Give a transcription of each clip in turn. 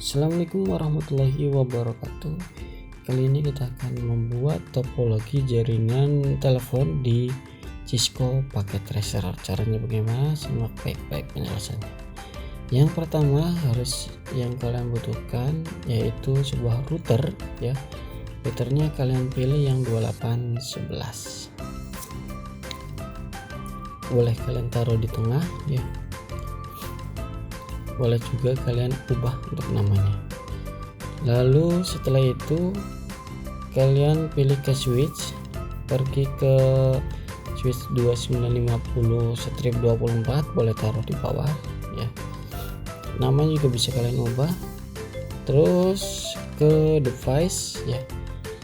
Assalamualaikum warahmatullahi wabarakatuh. Kali ini kita akan membuat topologi jaringan telepon di Cisco Packet Tracer. Caranya bagaimana? Simak baik-baik penjelasannya. Yang pertama yang kalian butuhkan yaitu sebuah router ya. Routernya kalian pilih yang 2811. Boleh kalian taruh di tengah ya. Boleh juga kalian ubah untuk namanya. Lalu setelah itu kalian pilih ke switch, pergi ke switch 2950/24, boleh taruh di bawah ya. Namanya juga bisa kalian ubah. Terus ke device ya,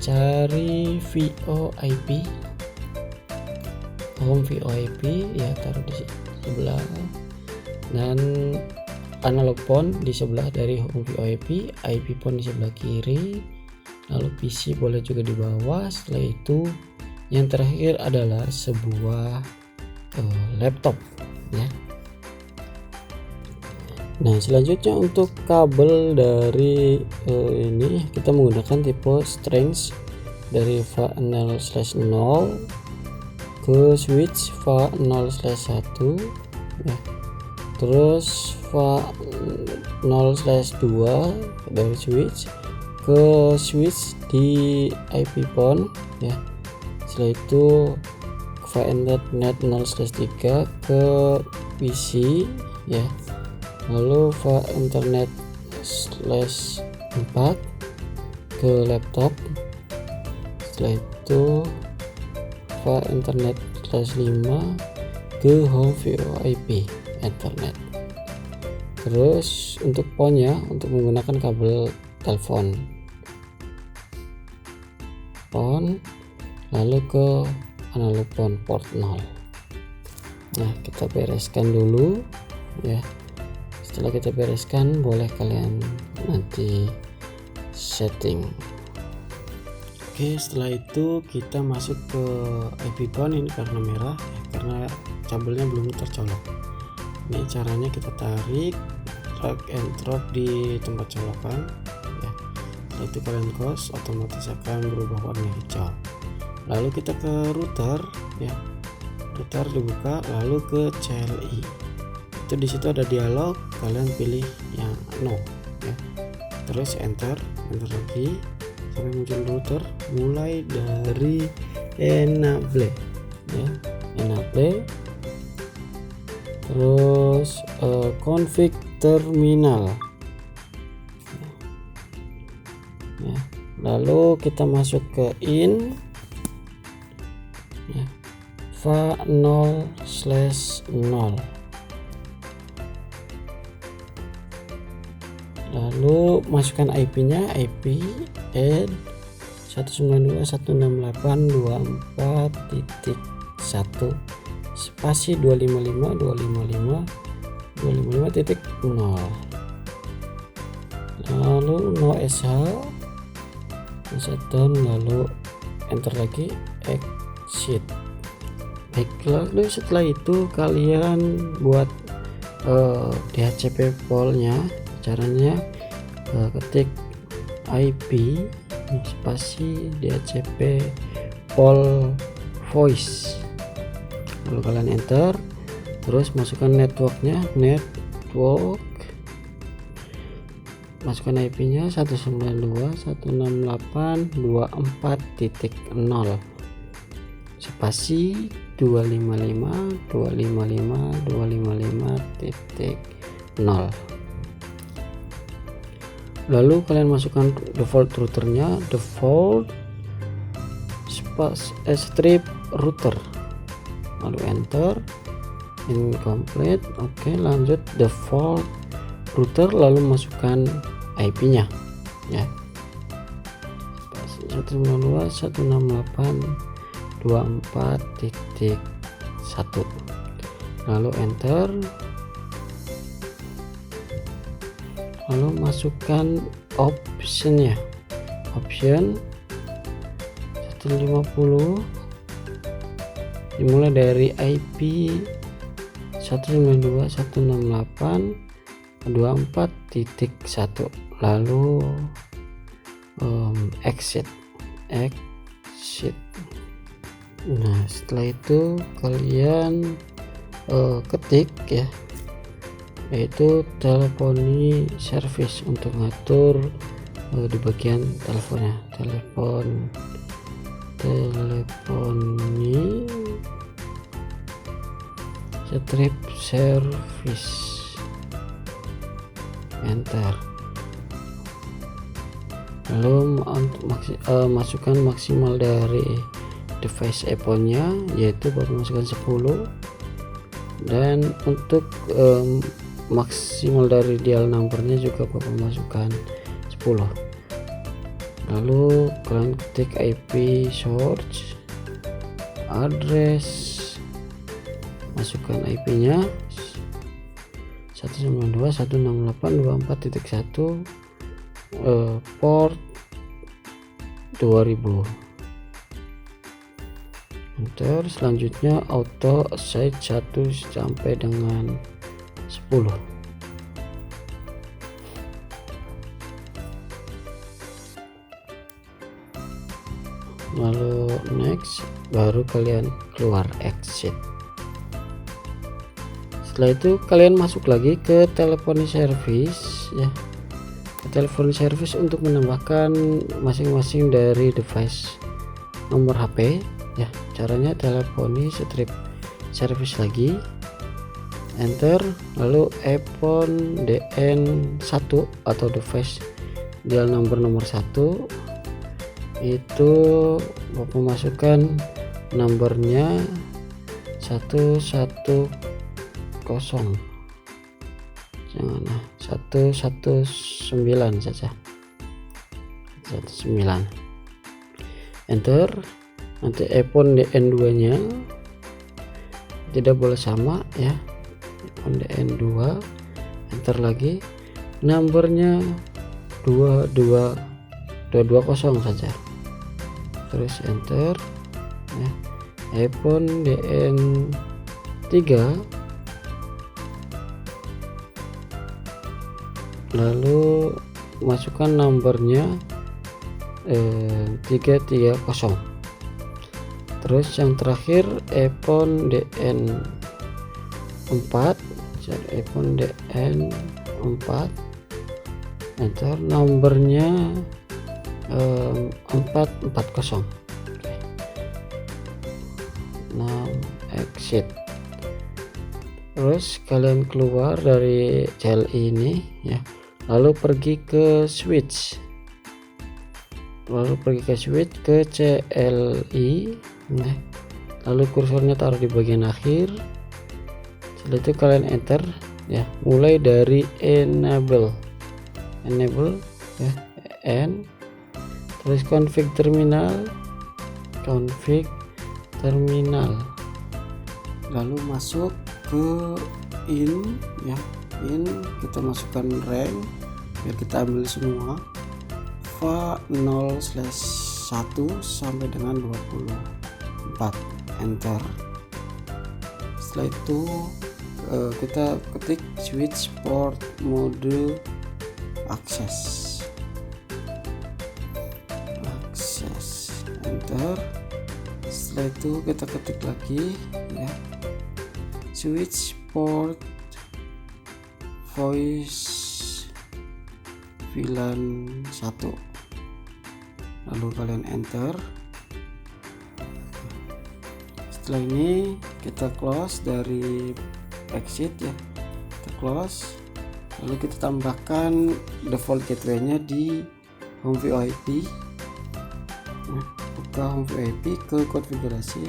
cari VoIP, home VoIP ya, taruh di sebelah, dan analog phone di sebelah dari home VoIP, IP phone di sebelah kiri, lalu PC boleh juga di bawah. Setelah itu yang terakhir adalah sebuah laptop ya. Nah, selanjutnya untuk kabel dari ini kita menggunakan tipe strings dari VA0/0 ke switch VA0/1 ya. Terus VA0/2 dari switch ke switch di IP phone ya. Setelah itu VA-Internet 0/3 ke PC ya. Lalu VA-Internet 4 ke laptop. Setelah itu VA-Internet 5 ke home VoIP Ethernet. Terus untuk ponnya, untuk menggunakan kabel telepon phone, lalu ke analog phone port 0. Nah, kita bereskan dulu ya. Setelah kita bereskan, boleh kalian nanti setting. Oke, setelah itu kita masuk ke IP phone. Ini karena merah ya, karena kabelnya belum tercolok. Ini caranya kita tarik, drag and drop di tempat colokan ya. Setelah itu kalian close, otomatis akan berubah warna hijau. Lalu kita ke router ya, router dibuka, lalu ke CLI. Itu di situ ada dialog, kalian pilih yang no ya. Terus enter lagi sampai muncul router, mulai dari enable ya, enable. Terus config terminal ya. Lalu kita masuk ke in ya, VA0/0. Lalu masukkan IP-nya, IP add 192.168.24.1 spasi 255.255.255.0. lalu no sh shutdown, lalu enter lagi, exit. Baik, lalu setelah itu kalian buat DHCP poolnya. Caranya ketik IP spasi DHCP pool voice, lalu kalian enter. Terus masukkan networknya, network, masukkan IP-nya 192.168.24.0 spasi 255.255.255.0. lalu kalian masukkan default routernya, default strip router, lalu enter, incomplete. Oke, lanjut default router, lalu masukkan IP-nya ya, 192.168.24.1, lalu enter. Lalu masukkan optionnya, option 150 dimulai dari IP 192.168.24.1. lalu exit. Nah setelah itu kalian ketik ya, yaitu teleponi service untuk ngatur di bagian teleponnya, teleponi strip service, enter. Lalu masukkan maksimal dari device iPhone-nya, yaitu baru masukkan 10, dan untuk maksimal dari dial numbernya juga bapak masukkan 10. Lalu kalian ketik IP source address, masukkan IP-nya 192.168.24.1, port 2000, enter. Selanjutnya auto assign 1 sampai dengan 10. Lalu next, baru kalian keluar exit. Setelah itu kalian masuk lagi ke teleponi service ya, ke teleponi service untuk menambahkan masing-masing dari device nomor HP ya. Caranya teleponi strip service lagi, enter. Lalu iPhone DN1 atau device dial number nomor 1 itu bapak masukkan nomornya 110, jangan 119 saja, 19, enter. Nanti iPhone DN2 nya tidak boleh sama ya, iPhone DN2, enter lagi, nomornya 220 saja, terus enter ya. iPhone DN3 lalu masukkan nomornya 330. Terus yang terakhir iPhone DN4, iPhone DN4, enter, nomornya 440. Nah, exit. Terus kalian keluar dari CLI ini ya, lalu pergi ke switch, ke CLI, nah, lalu kursornya taruh di bagian akhir. Setelah itu kalian enter ya, mulai dari enable ya, terus config terminal, lalu masuk ke in ya, kita masukkan rank biar kita ambil semua va0/1 sampai dengan 24, enter. Setelah itu kita ketik switch port mode akses, enter. Setelah itu kita ketik lagi ya, switch port voice VLAN 1, lalu kalian enter. Setelah ini kita close dari exit ya, kita close, lalu kita tambahkan default gateway-nya di home VIP. Nah, buka home VIP, ke konfigurasi,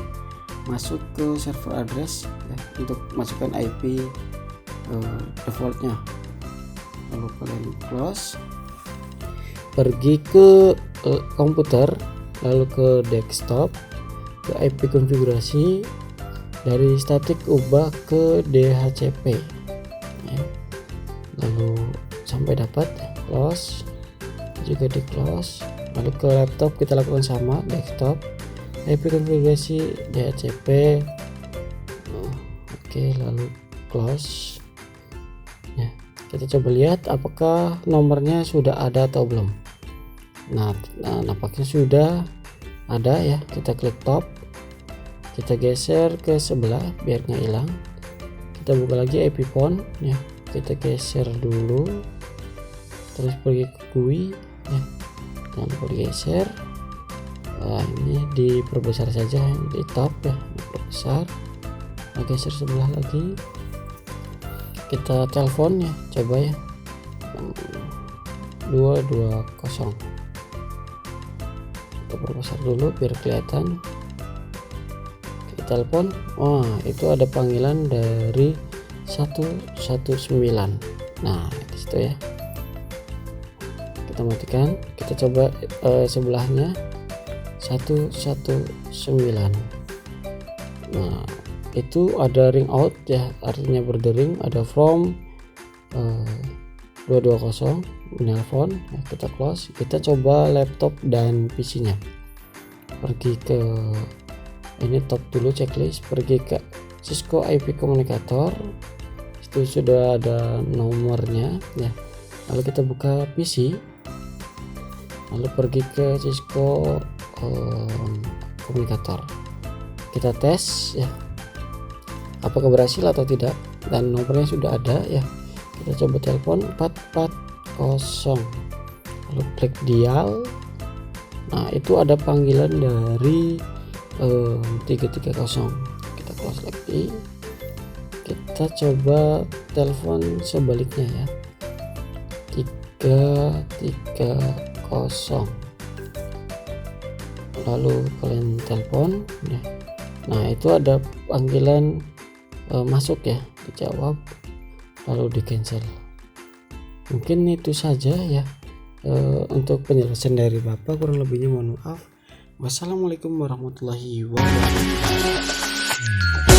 masuk ke server address ya, untuk masukkan IP defaultnya, lalu kalian close, pergi ke komputer, lalu ke desktop, ke IP konfigurasi, dari static ubah ke DHCP ya. Lalu sampai dapat close, juga di close. Lalu ke laptop kita lakukan sama, desktop, IP konfigurasi DHCP, oke, lalu close ya. Kita coba lihat apakah nomornya sudah ada atau belum. Nah, nampaknya sudah ada ya. Kita klik top, kita geser ke sebelah biar nggak hilang. Kita buka lagi IP phone ya, kita geser dulu, terus pergi ke GUI ya, jangan lupa digeser. Nah, ini diperbesar saja, di top ya, diperbesar. Nah, geser sebelah lagi, kita telepon ya, coba ya, 220. Kita perbesar dulu biar kelihatan. Kita telepon, wah itu ada panggilan dari 119. Nah di situ ya, kita matikan. Kita coba sebelahnya 119. Nah itu ada ring out ya, artinya berdering. Ada from 220 menelpon ya, kita close. Kita coba laptop dan PC nya, pergi ke ini top dulu, checklist, pergi ke Cisco IP Communicator, itu sudah ada nomornya ya. Lalu kita buka PC, lalu pergi ke Cisco Communicator, kita tes ya apakah berhasil atau tidak, dan nomornya sudah ada ya. Kita coba telepon 440, lalu klik dial. Nah itu ada panggilan dari 330. Kita close lagi, kita coba telepon sebaliknya ya, 330, lalu kalian telepon ya. Nah itu ada panggilan masuk ya, dijawab lalu di cancel. Mungkin itu saja ya untuk penjelasan dari Bapak, kurang lebihnya mohon maaf. Wassalamualaikum warahmatullahi wabarakatuh.